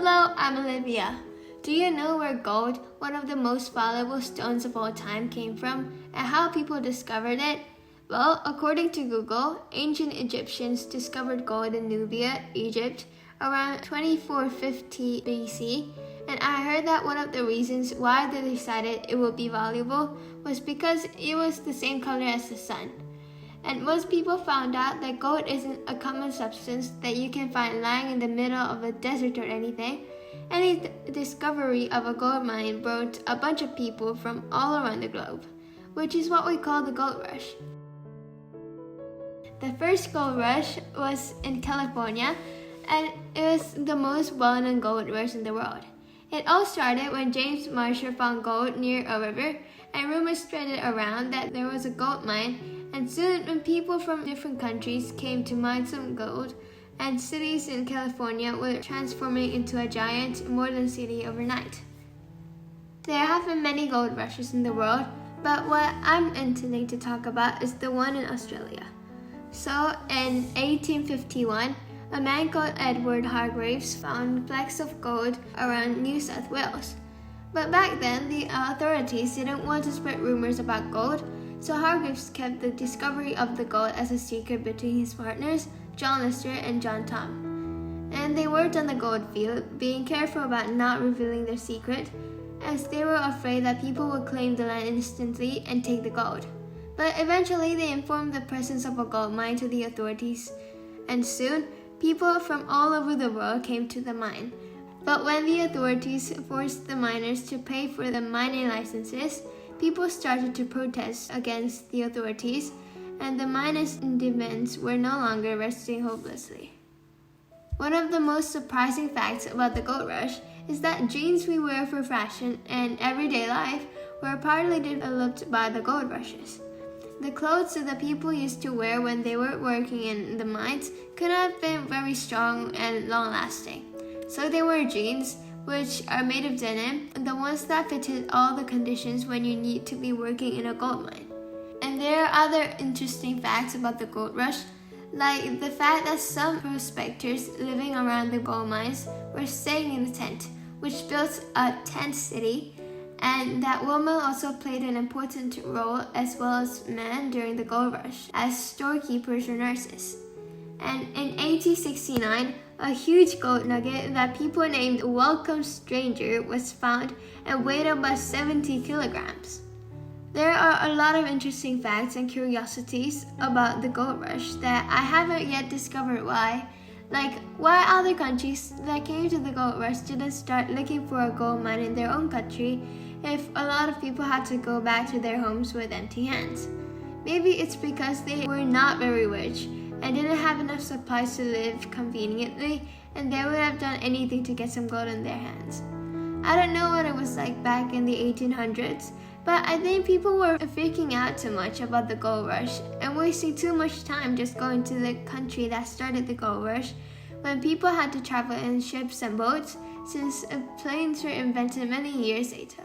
Hello, I'm Olivia. Do you know where gold, one of the most valuable stones of all time, came from and how people discovered it? Well, according to Google, ancient Egyptians discovered gold in Nubia, Egypt, around 2450 BC, and I heard that one of the reasons why they decided it would be valuable was because it was the same color as the sun. And most people found out that gold isn't a common substance that you can find lying in the middle of a desert or anything. Any discovery of a gold mine brought a bunch of people from all around the globe, which is what we call the gold rush. The first gold rush was in California, and it was the most well-known gold rush in the world. It all started when James Marshall found gold near a river, and rumors spread around that there was a gold mine. And soon, when people from different countries came to mine some gold, and cities in California were transforming into a giant modern city overnight. There have been many gold rushes in the world, but what I'm intending to talk about is the one in Australia. So, in 1851, a man called Edward Hargreaves found flecks of gold around New South Wales. But back then, the authorities didn't want to spread rumors about gold, so Hargreaves kept the discovery of the gold as a secret between his partners, John Lester and John Tom. And they worked on the gold field, being careful about not revealing their secret, as they were afraid that people would claim the land instantly and take the gold. But eventually they informed the presence of a gold mine to the authorities, and soon people from all over the world came to the mine. But when the authorities forced the miners to pay for the mining licenses, people started to protest against the authorities, and the miners' demands were no longer resting hopelessly. One of the most surprising facts about the gold rush is that jeans we wear for fashion and everyday life were partly developed by the gold rushes. The clothes that the people used to wear when they were working in the mines could have been very strong and long-lasting. So they wore jeans, which are made of denim, the ones that fitted all the conditions when you need to be working in a gold mine. And there are other interesting facts about the gold rush, like the fact that some prospectors living around the gold mines were staying in a tent, which built a tent city, and that women also played an important role as well as men during the gold rush as storekeepers or nurses. And in 1869, a huge gold nugget that people named Welcome Stranger was found and weighed about 70 kilograms. There are a lot of interesting facts and curiosities about the gold rush that I haven't yet discovered why. Like why other countries that came to the gold rush didn't start looking for a gold mine in their own country if a lot of people had to go back to their homes with empty hands. Maybe it's because they were not very rich and didn't have enough supplies to live conveniently, and they would have done anything to get some gold in their hands. I don't know what it was like back in the 1800s, but I think people were freaking out too much about the gold rush and wasting too much time just going to the country that started the gold rush when people had to travel in ships and boats, since planes were invented many years later.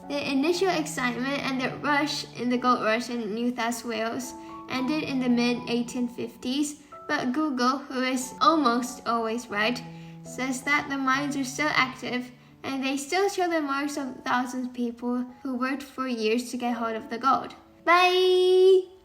The initial excitement and the rush in the gold rush in New South Wales ended in the mid-1850s, but Google, who is almost always right, says that the mines are still active and they still show the marks of thousands of people who worked for years to get hold of the gold. Bye!